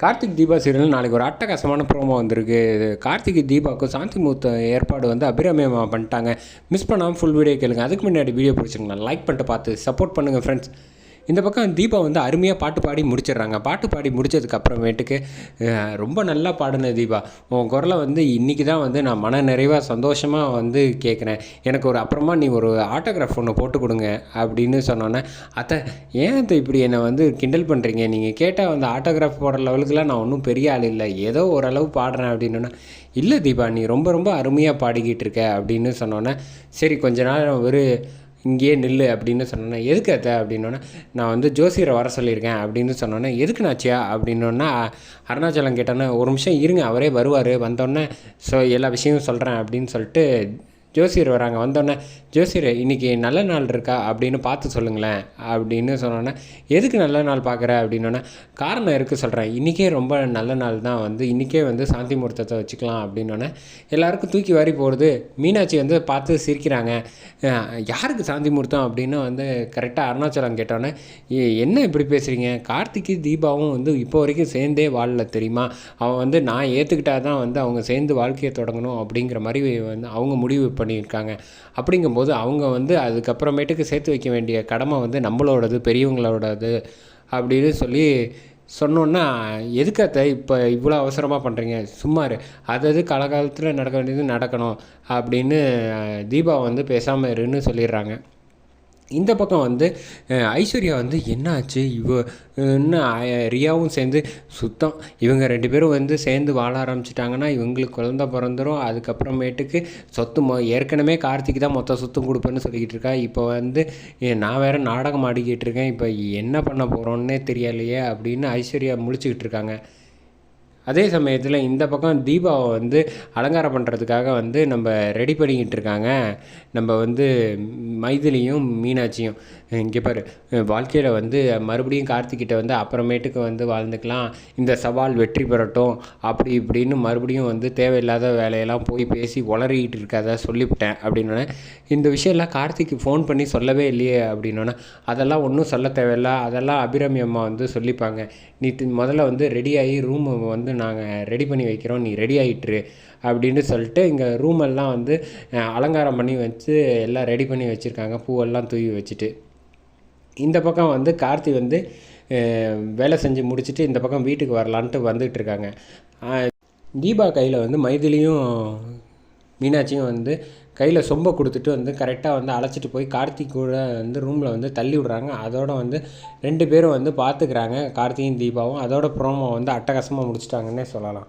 Karthik Deepa serial நாளைக்கு ஒரு அட்டகாசமான ப்ரோமோ வந்திருக்கு. இது கார்த்திக் தீபாவுக்கும் சாந்தி முகூர்த்த ஏற்பாடு வந்து அபிராமியமாக பண்ணிட்டாங்க. மிஸ் பண்ணாமல் ஃபுல் வீடியோ கேளுங்க. அதுக்கு முன்னாடி வீடியோ பிடிச்சிருங்களா லைக் பண்ணிட்டு பார்த்து சப்போர்ட் பண்ணுங்கள் ஃப்ரெண்ட்ஸ். இந்த பக்கம் தீபா வந்து அருமையாக பாட்டு பாடி முடிச்சிடுறாங்க. பாட்டு பாடி முடித்ததுக்கு அப்புறமேட்டுக்கு ரொம்ப நல்லா பாடின தீபா, உன் குரலை வந்து இன்றைக்கி தான் வந்து நான் மன நிறைவாக சந்தோஷமாக வந்து கேட்குறேன். எனக்கு ஒரு அப்புறமா நீ ஒரு ஆட்டோகிராஃப் ஒன்று போட்டு கொடுங்க அப்படின்னு சொன்னோன்னே, அத்தை ஏன் அத்தை இப்படி என்னை வந்து கிண்டல் பண்ணுறீங்க, நீங்கள் கேட்டால் வந்து ஆட்டோகிராஃப் போடுற லெவலுக்குலாம் நான் ஒன்றும் பெரிய ஆள் இல்லை, ஏதோ ஓரளவு பாடுறேன் அப்படின்னா, இல்லை தீபா நீ ரொம்ப ரொம்ப அருமையாக பாடிக்கிட்டு இருக்க அப்படின்னு சொன்னோன்னே, சரி கொஞ்ச நேரம் ஒரு இங்கேயே நில்லு அப்படின்னு சொன்னோன்னே, எதுக்கு அத்தை அப்படின்னோடனே, நான் வந்து ஜோசியரை வர சொல்லியிருக்கேன் அப்படின்னு சொன்னோன்னே, எதுக்கு நாச்சியா அப்படின்னோன்னா, அருணாச்சலம் கேட்டோன்னே, ஒரு நிமிஷம் இருங்க அவரே வருவார், வந்தோடனே எல்லா விஷயமும் சொல்கிறேன் அப்படின்னு சொல்லிட்டு ஜோசியர் வராங்க. வந்தோடனே, ஜோசியர் இன்றைக்கி நல்ல நாள் இருக்கா அப்படின்னு பார்த்து சொல்லுங்களேன் அப்படின்னு சொன்னோன்னே, எதுக்கு நல்ல நாள் பார்க்குற அப்படின்னோடனே, காரணம் இருக்குது சொல்கிறேன், இன்றைக்கே ரொம்ப நல்ல நாள் தான், வந்து இன்றைக்கே வந்து சாந்தி முகூர்த்தத்தை வச்சுக்கலாம் அப்படின்னோடனே எல்லாருக்கும் தூக்கி வாரி போடுது. மீனாட்சி வந்து பார்த்து சிரிக்கிறாங்க. யாருக்கு சாந்தி முகூர்த்தம் அப்படின்னு வந்து கரெக்டாக அருணாச்சலம் கேட்டோன்னே, என்ன இப்படி பேசுகிறீங்க, கார்த்திக்கு தீபாவும் வந்து இப்போ வரைக்கும் சேர்ந்தே வாழல தெரியுமா, அவன் வந்து நான் ஏற்றுக்கிட்டால் தான் வந்து அவங்க சேர்ந்து வாழ்க்கையை தொடங்கணும் அப்படிங்கிற மாதிரி வந்து அவங்க முடிவு பண்ணியிருக்காங்க. அப்படிங்கும்போது அவங்க வந்து அதுக்கப்புறமேட்டுக்கு சேர்த்து வைக்க வேண்டிய கடமை வந்து நம்மளோடது, பெரியவங்களோடது அப்படின்னு சொல்லி சொன்னோன்னா, எதுக்காத்த இப்போ இவ்வளோ அவசரமாக பண்ணுறீங்க, சும்மாரு அது காலகாலத்தில் நடக்க வேண்டியது நடக்கணும் அப்படின்னு தீபா வந்து பேசாமல் இருன்னு சொல்லிடுறாங்க. இந்த பக்கம் வந்து ஐஸ்வர்யா வந்து என்ன ஆச்சு இன்னும் ரியாவும் சேர்ந்து சுத்தம், இவங்க 2 பேரும் வந்து சேர்ந்து வாழ ஆரம்பிச்சிட்டாங்கன்னா இவங்களுக்கு குழந்த பிறந்துடும். அதுக்கப்புறமேட்டுக்கு சொத்து ஏற்கனவே கார்த்திக் தான் மொத்த சொத்தும் கொடுப்பேன்னு சொல்லிக்கிட்டு இருக்கா. இப்போ வந்து நான் வேறு நாடகம் ஆடிக்கிட்டு இருக்கேன், இப்போ என்ன பண்ண போகிறோன்னே தெரியலையே அப்படின்னு ஐஸ்வர்யா முழிச்சுக்கிட்டு இருக்காங்க. அதே சமயத்தில் இந்த பக்கம் தீபாவை வந்து அலங்காரம் பண்ணுறதுக்காக வந்து நம்ம ரெடி பண்ணிக்கிட்டு இருக்காங்க. நம்ம வந்து மைதிலியும் மீனாட்சியும், இங்கே பாரு வாழ்க்கையில் வந்து மறுபடியும் கார்த்திக்கிட்ட வந்து அப்புறமேட்டுக்கு வந்து வாழ்ந்துக்கலாம், இந்த சவால் வெற்றி பெறட்டும் அப்படி இப்படின்னு மறுபடியும் வந்து தேவையில்லாத வேலையெல்லாம் போய் பேசி உளறிக்கிட்டு இருக்காத சொல்லிவிட்டேன் அப்படின்னோடனே, இந்த விஷயம்லாம் கார்த்திக்கு ஃபோன் பண்ணி சொல்லவே இல்லையே அப்படின்னோடனே, அதெல்லாம் ஒன்றும் சொல்ல தேவையில்ல, அதெல்லாம் அபிராமி அம்மா வந்து சொல்லிப்பாங்க, நீ முதல்ல வந்து ரெடியாகி ரூமை வந்து நாங்கள் ரெடி பண்ணி வைக்கிறோம், நீ ரெடி ஆகிட்டுரு அப்படின்னு சொல்லிட்டு இங்கே ரூமெல்லாம் வந்து அலங்காரம் பண்ணி வச்சு எல்லாம் ரெடி பண்ணி வச்சுருக்காங்க, பூவெல்லாம் தூவி வச்சுட்டு. இந்த பக்கம் வந்து கார்த்தி வந்து வேலை செஞ்சு முடிச்சுட்டு இந்த பக்கம் வீட்டுக்கு வரலான்ட்டு வந்துகிட்ருக்காங்க. தீபா கையில் வந்து மைதிலியும் மீனாட்சியும் வந்து கையில் சொம்பை கொடுத்துட்டு வந்து கரெக்டாக வந்து அழைச்சிட்டு போய் கார்த்திக் கூட வந்து ரூமில் வந்து தள்ளி விட்றாங்க. அதோட வந்து 2 பேரும் வந்து பார்த்துக்கிறாங்க, கார்த்தியும் தீபாவும். அதோட ப்ரோமோ வந்து அட்டகாசமாக முடிச்சிட்டாங்கன்னே சொல்லலாம்.